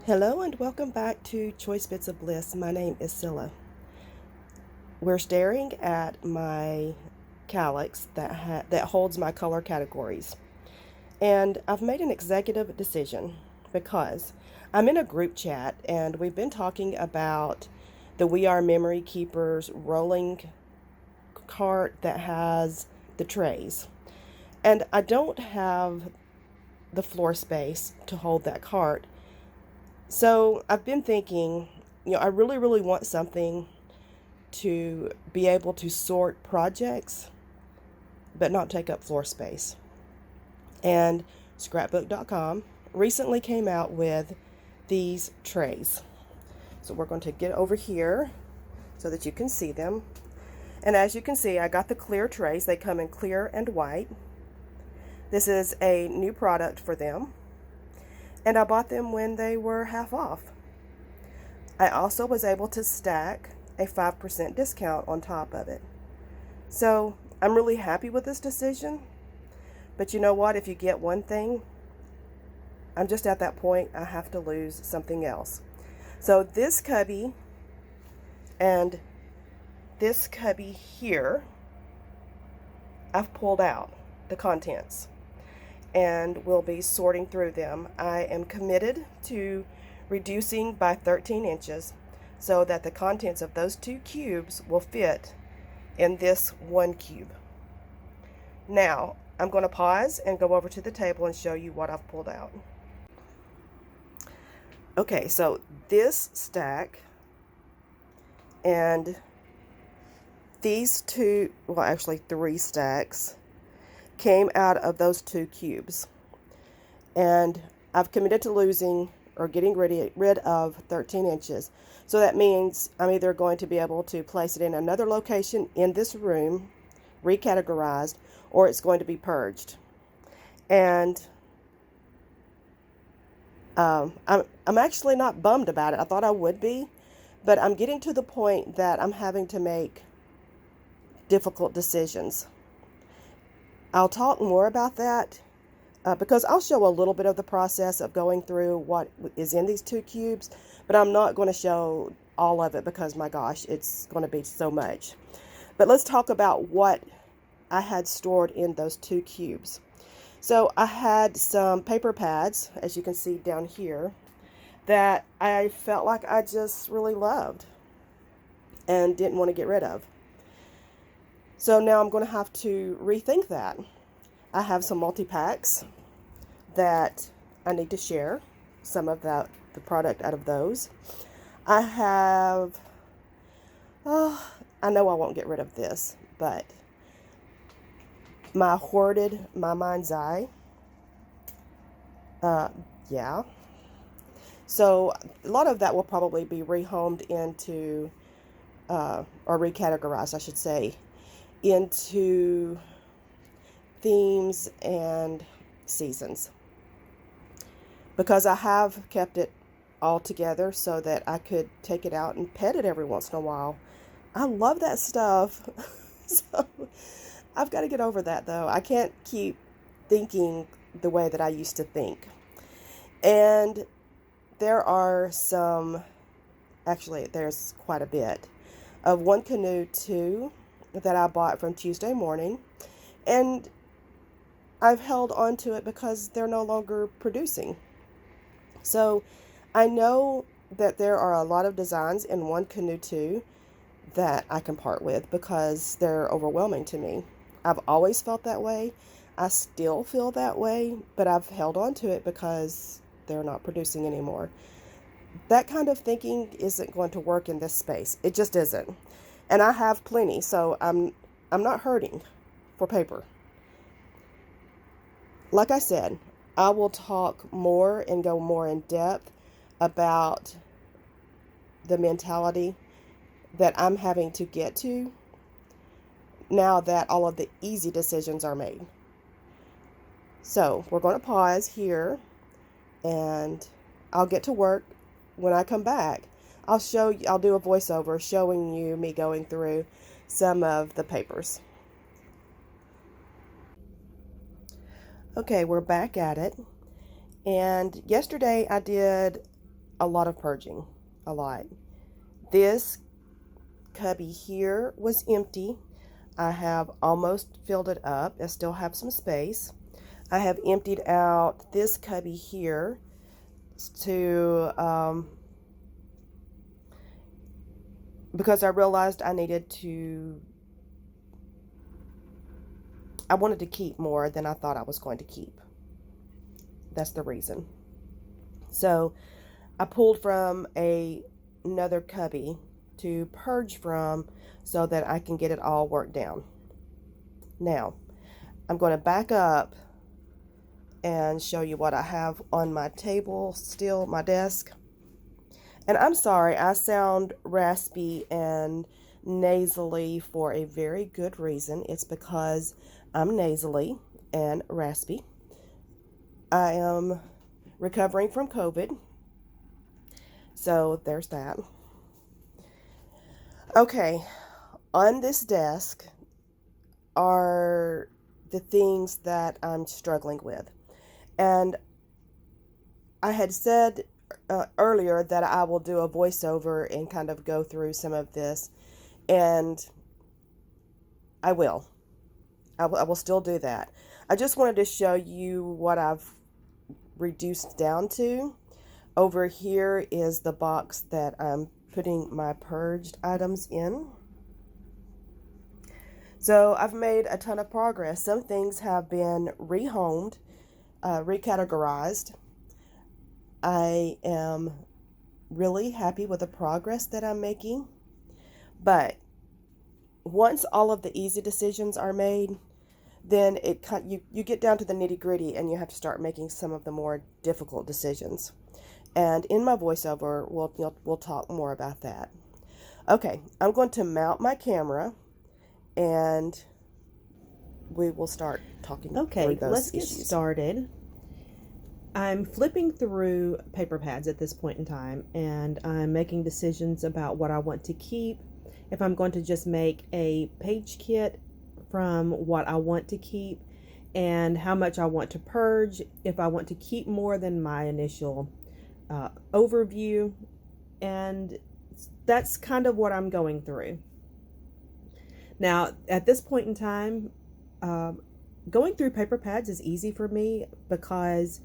Hello and welcome back to Choice Bits of Bliss. My name is Cilla. We're staring at my calyx that holds my color categories. And I've made an executive decision because I'm in a group chat and we've been talking about the We Are Memory Keepers rolling cart that has the trays. And I don't have the floor space to hold that cart. So I've been thinking, I really, really want something to be able to sort projects, but not take up floor space. And scrapbook.com recently came out with these trays. So we're going to get over here so that you can see them. And as you can see, I got the clear trays. They come in clear and white. This is a new product for them. And I bought them when they were half off. I also was able to stack a 5% discount on top of it. So I'm really happy with this decision. But you know what? If you get one thing, I'm just at that point, I have to lose something else. So this cubby and this cubby here, I've pulled out the contents and will be sorting through them. I am committed to reducing by 13 inches so that the contents of those two cubes will fit in this one cube. Now, I'm going to pause and go over to the table and show you what I've pulled out. Okay, so this stack and these two, well, actually 3 stacks, came out of those 2 cubes. And I've committed to losing or getting rid of 13 inches. So that means I'm either going to be able to place it in another location in this room, recategorized, or it's going to be purged. And I'm actually not bummed about it. I thought I would be, but I'm getting to the point that I'm having to make difficult decisions. I'll talk more about that because I'll show a little bit of the process of going through what is in these 2 cubes, but I'm not going to show all of it because, my gosh, it's going to be so much. But let's talk about what I had stored in those 2 cubes. So I had some paper pads, as you can see down here, that I felt like I just really loved and didn't want to get rid of. So now I'm going to have to rethink that. I have some multi-packs that I need to share some of the product out of those. I have, I know I won't get rid of this, but my hoarded My Mind's Eye. Yeah. So a lot of that will probably be rehomed into, or recategorized, I should say, into themes and seasons, because I have kept it all together so that I could take it out and pet it every once in a while. I love that stuff. So I've got to get over that, though. I can't keep thinking the way that I used to think. And there are there's quite a bit of One Canoe 2 that I bought from Tuesday morning, and I've held on to it because they're no longer producing. So I know that there are a lot of designs in One Canoe 2 that I can part with because they're overwhelming to me. I've always felt that way. I still feel that way, but I've held on to it because they're not producing anymore. That kind of thinking isn't going to work in this space. It just isn't. And I have plenty, so I'm not hurting for paper. Like I said, I will talk more and go more in depth about the mentality that I'm having to get to now that all of the easy decisions are made. So we're going to pause here and I'll get to work. When I come back, I'll do a voiceover showing you me going through some of the papers. Okay, we're back at it. And yesterday I did a lot of purging, a lot. This cubby here was empty. I have almost filled it up. I still have some space. I have emptied out this cubby here to because I realized I wanted to keep more than I thought I was going to keep. That's the reason. So I pulled from another cubby to purge from so that I can get it all worked down. Now, I'm going to back up and show you what I have on my table still, my desk. And I'm sorry, I sound raspy and nasally for a very good reason. It's because I'm nasally and raspy. I am recovering from COVID. So there's that. Okay, on this desk are the things that I'm struggling with. And I had said earlier that I will do a voiceover and kind of go through some of this, and I will. I will still do that. I just wanted to show you what I've reduced down to. Over here is the box that I'm putting my purged items in. So I've made a ton of progress. Some things have been rehomed, recategorized. I am really happy with the progress that I'm making. But once all of the easy decisions are made, then you get down to the nitty-gritty and you have to start making some of the more difficult decisions. And in my voiceover, we'll talk more about that. Okay, I'm going to mount my camera and we will start talking through those issues. Okay, let's get started. I'm flipping through paper pads at this point in time, and I'm making decisions about what I want to keep, if I'm going to just make a page kit from what I want to keep, and how much I want to purge, if I want to keep more than my initial overview, and that's kind of what I'm going through. Now, at this point in time, going through paper pads is easy for me because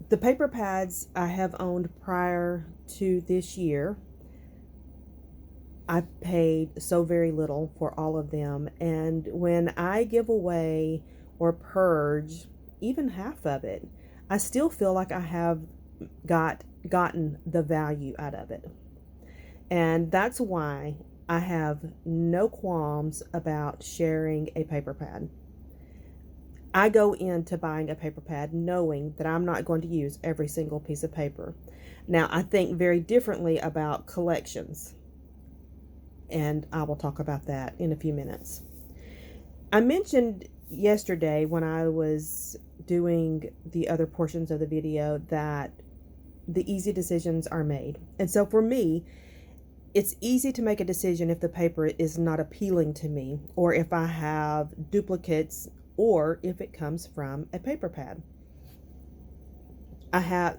the paper pads I have owned prior to this year, I paid so very little for all of them. And when I give away or purge even half of it, I still feel like I have gotten the value out of it. And that's why I have no qualms about sharing a paper pad. I go into buying a paper pad knowing that I'm not going to use every single piece of paper. Now, I think very differently about collections, and I will talk about that in a few minutes. I mentioned yesterday when I was doing the other portions of the video that the easy decisions are made. And so for me, it's easy to make a decision if the paper is not appealing to me, or if I have duplicates, or if it comes from a paper pad.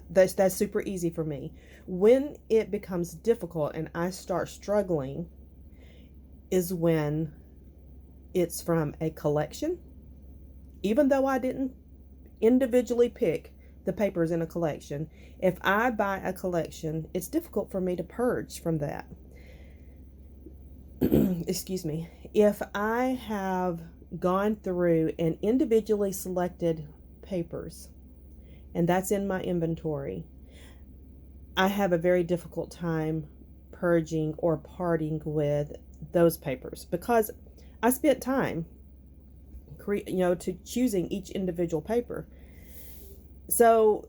That's super easy for me. When it becomes difficult and I start struggling is when it's from a collection. Even though I didn't individually pick the papers in a collection, if I buy a collection, it's difficult for me to purge from that. Excuse me. If I have gone through and individually selected papers, and that's in my inventory, I have a very difficult time purging or parting with those papers because I spent time to choosing each individual paper. So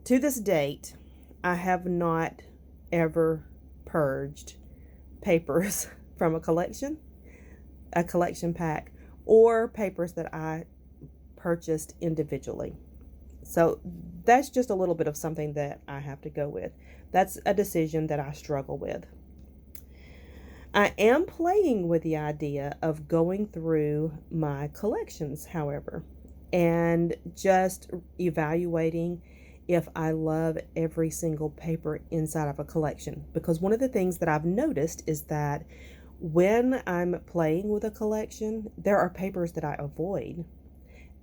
to this date, I have not ever purged papers from a collection pack, or papers that I purchased individually. So that's just a little bit of something that I have to go with. That's a decision that I struggle with. I am playing with the idea of going through my collections, however, and just evaluating if I love every single paper inside of a collection. Because one of the things that I've noticed is that when I'm playing with a collection, there are papers that I avoid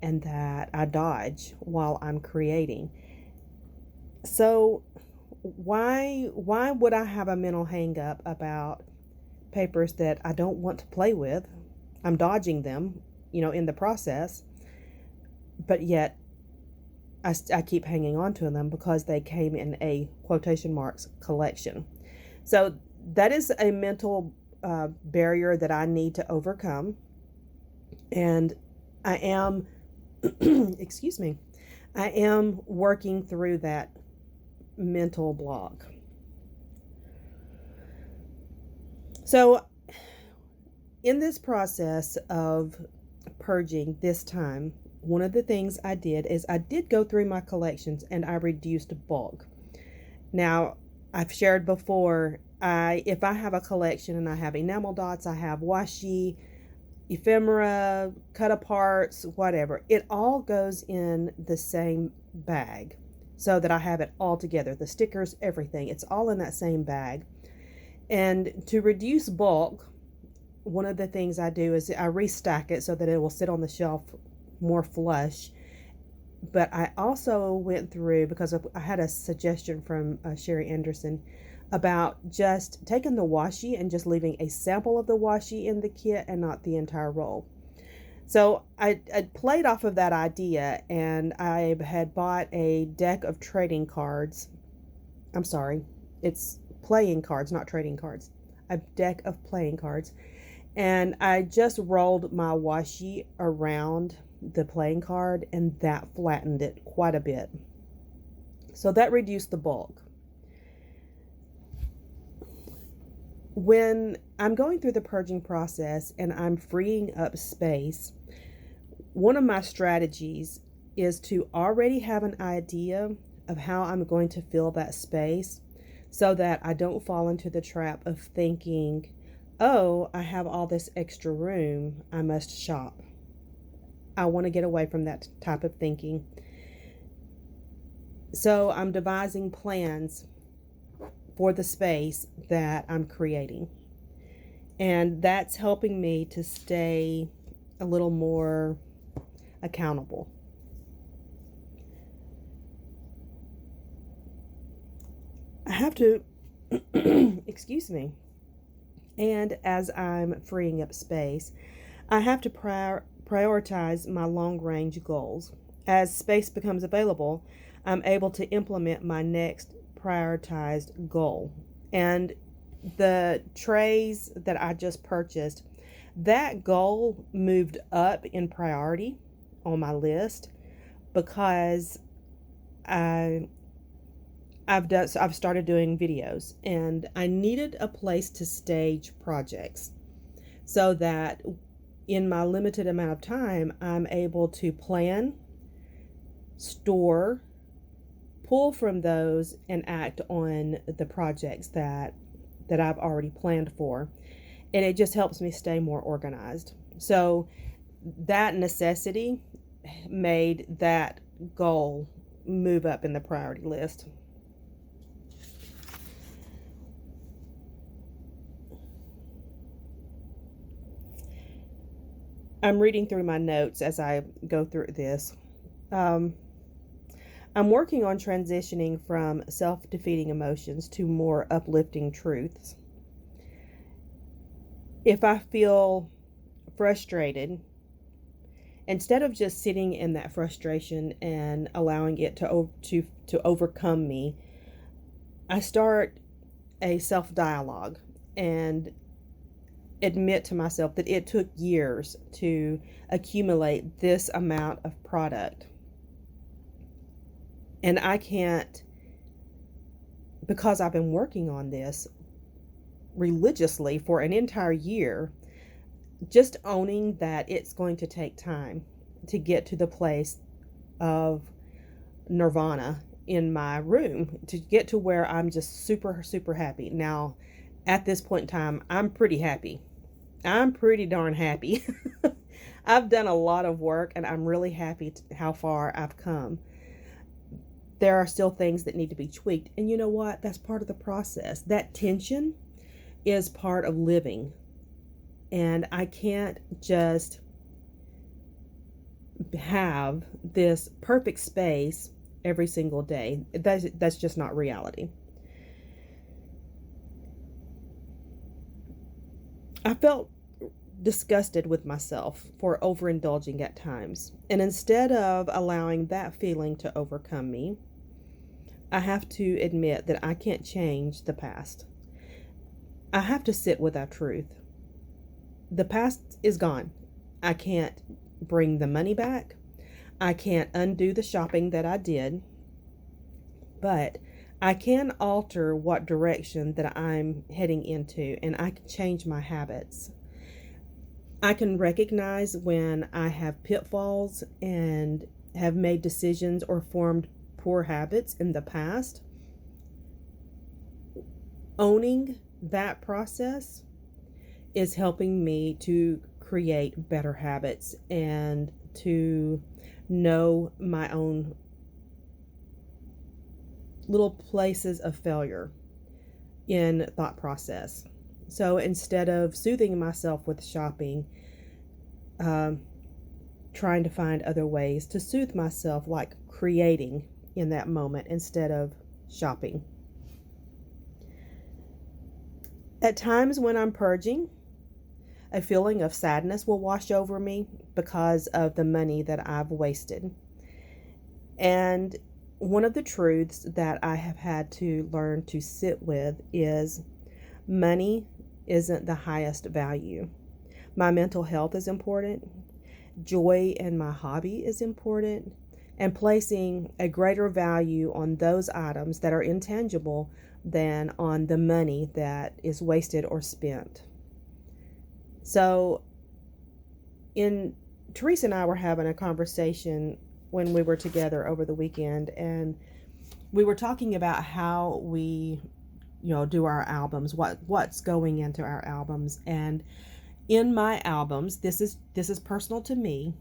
and that I dodge while I'm creating. So why would I have a mental hang up about papers that I don't want to play with? I'm dodging them, in the process, but yet I keep hanging on to them because they came in a quotation marks collection. So that is a mental barrier that I need to overcome. And I am, excuse me, I am working through that mental block. So in this process of purging this time, one of the things I did is I did go through my collections and I reduced bulk. Now, I've shared before, if I have a collection and I have enamel dots, I have washi, ephemera, cut aparts, whatever, it all goes in the same bag so that I have it all together. The stickers, everything, it's all in that same bag. And to reduce bulk, one of the things I do is I restack it so that it will sit on the shelf more flush. But I also went through, because I had a suggestion from Sherry Anderson about just taking the washi and just leaving a sample of the washi in the kit and not the entire roll. So I played off of that idea, and I had bought a deck of trading cards. I'm sorry, it's playing cards, not trading cards. A deck of playing cards. And I just rolled my washi around the playing card, and that flattened it quite a bit. So that reduced the bulk. When I'm going through the purging process and I'm freeing up space, one of my strategies is to already have an idea of how I'm going to fill that space so that I don't fall into the trap of thinking, oh, I have all this extra room, I must shop. I want to get away from that type of thinking. So I'm devising plans for the space that I'm creating. And that's helping me to stay a little more accountable. I have to, excuse me, and as I'm freeing up space, I have to prioritize my long range goals. As space becomes available, I'm able to implement my next prioritized goal. And the trays that I just purchased, that goal moved up in priority on my list because I've started doing videos, and I needed a place to stage projects so that in my limited amount of time, I'm able to plan, store, pull from those, and act on the projects that I've already planned for. And it just helps me stay more organized. So that necessity made that goal move up in the priority list. I'm reading through my notes as I go through this. I'm working on transitioning from self-defeating emotions to more uplifting truths. If I feel frustrated, instead of just sitting in that frustration and allowing it to overcome me, I start a self-dialogue and admit to myself that it took years to accumulate this amount of product. And I can't, because I've been working on this religiously for an entire year, just owning that it's going to take time to get to the place of nirvana in my room, to get to where I'm just super, super happy. Now, at this point in time, I'm pretty happy. I'm pretty darn happy. I've done a lot of work, and I'm really happy how far I've come. there are still things that need to be tweaked. And you know what? That's part of the process. That tension is part of living. And I can't just have this perfect space every single day. That's just not reality. I felt disgusted with myself for overindulging at times. And instead of allowing that feeling to overcome me, I have to admit that I can't change the past. I have to sit with that truth. The past is gone. I can't bring the money back. I can't undo the shopping that I did. But I can alter what direction that I'm heading into, and I can change my habits. I can recognize when I have pitfalls and have made decisions or formed poor habits in the past. Owning that process is helping me to create better habits and to know my own little places of failure in thought process. So instead of soothing myself with shopping, trying to find other ways to soothe myself, like creating in that moment instead of shopping. At times when I'm purging, a feeling of sadness will wash over me because of the money that I've wasted. And one of the truths that I have had to learn to sit with is money isn't the highest value. My mental health is important. Joy in my hobby is important. And placing a greater value on those items that are intangible than on the money that is wasted or spent. So, Teresa and I were having a conversation when we were together over the weekend, and we were talking about how we, do our albums, what's going into our albums. And in my albums, this is personal to me.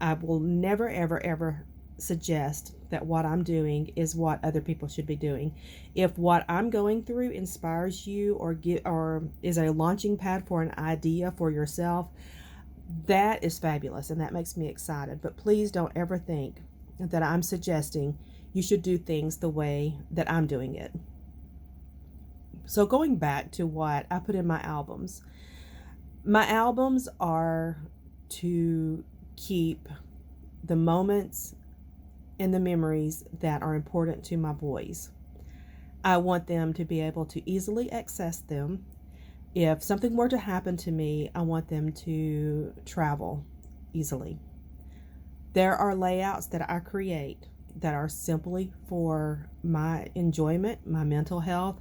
I will never ever suggest that what I'm doing is what other people should be doing. If what I'm going through inspires you or is a launching pad for an idea for yourself, that is fabulous and that makes me excited. But please don't ever think that I'm suggesting you should do things the way that I'm doing it. So going back to what I put in my albums are to keep the moments and the memories that are important to my boys. I want them to be able to easily access them. If something were to happen to me, I want them to travel easily. There are layouts that I create that are simply for my enjoyment, my mental health,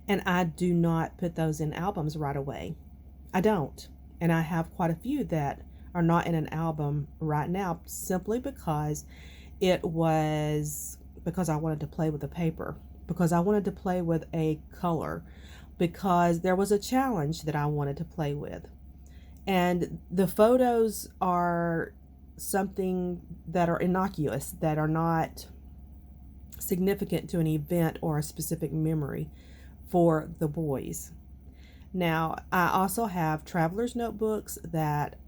and I do not put those in albums right away. I don't. And I have quite a few that are not in an album right now simply because I wanted to play with the paper, because I wanted to play with a color, because there was a challenge that I wanted to play with. And the photos are something that are innocuous, that are not significant to an event or a specific memory for the boys. Now, I also have traveler's notebooks that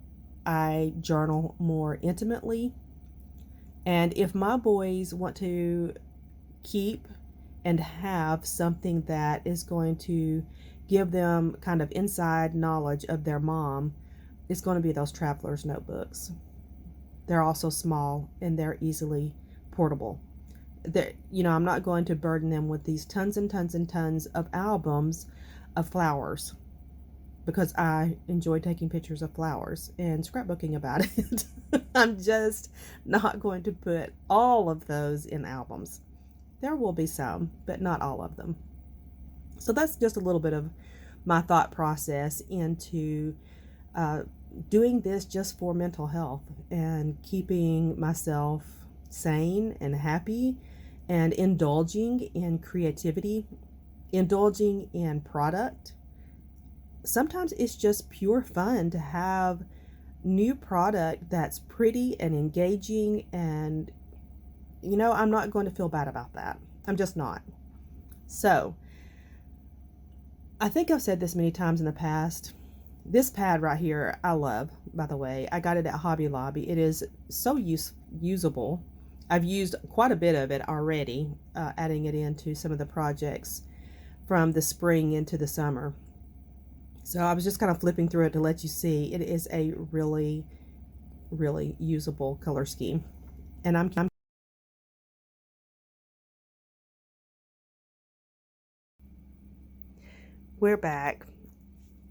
I journal more intimately. And if my boys want to keep and have something that is going to give them kind of inside knowledge of their mom, it's going to be those traveler's notebooks. They're also small and they're easily portable. I'm not going to burden them with these tons and tons and tons of albums of flowers, because I enjoy taking pictures of flowers and scrapbooking about it. I'm just not going to put all of those in albums. There will be some, but not all of them. So that's just a little bit of my thought process into doing this just for mental health and keeping myself sane and happy, and indulging in creativity, indulging in product. Sometimes it's just pure fun to have new product that's pretty and engaging and you know, I'm not going to feel bad about that. I'm just not. So, I think I've said this many times in the past. This pad right here, I love, by the way. I got it at Hobby Lobby. It is so usable. I've used quite a bit of it already, adding it into some of the projects from the spring into the summer. So I was just kind of flipping through it to let you see. It is a really, really usable color scheme. And we're back.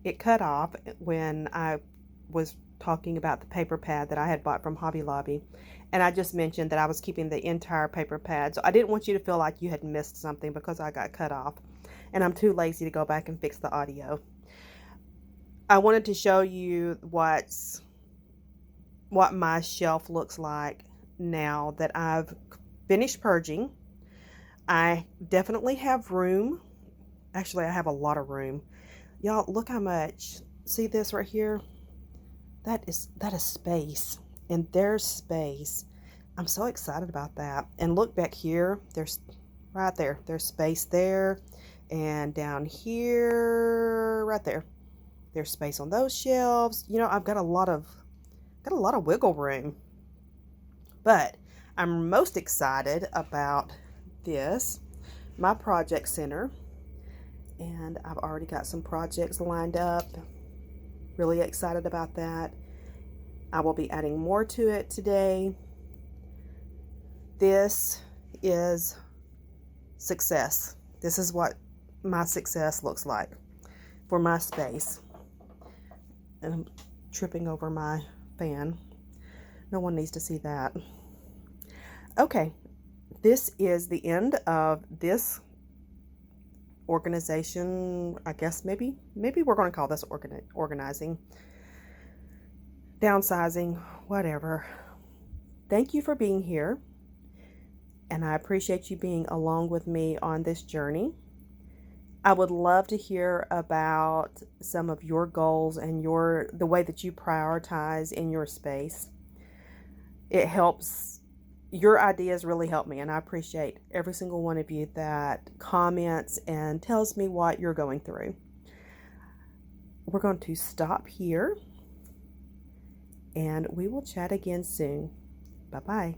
It cut off when I was talking about the paper pad that I had bought from Hobby Lobby. And I just mentioned that I was keeping the entire paper pad. So I didn't want you to feel like you had missed something because I got cut off. And I'm too lazy to go back and fix the audio. I wanted to show you what my shelf looks like now that I've finished purging. I definitely have room. Actually, I have a lot of room. Y'all, look how much. See this right here? That is space. And there's space. I'm so excited about that. And look back here. There's right there. There's space there. And down here, right there. There's space on those shelves. You know, I've got a lot of wiggle room. But I'm most excited about this, my project center. And I've already got some projects lined up. Really excited about that. I will be adding more to it today. This is success. This is what my success looks like for my space. And I'm tripping over my fan. No one needs to see that. Okay, this is the end of this organization. I guess maybe we're going to call this organizing, downsizing, whatever. Thank you for being here, and I appreciate you being along with me on this journey. I would love to hear about some of your goals and the way that you prioritize in your space. It helps. Your ideas really help me, and I appreciate every single one of you that comments and tells me what you're going through. We're going to stop here, and we will chat again soon. Bye-bye.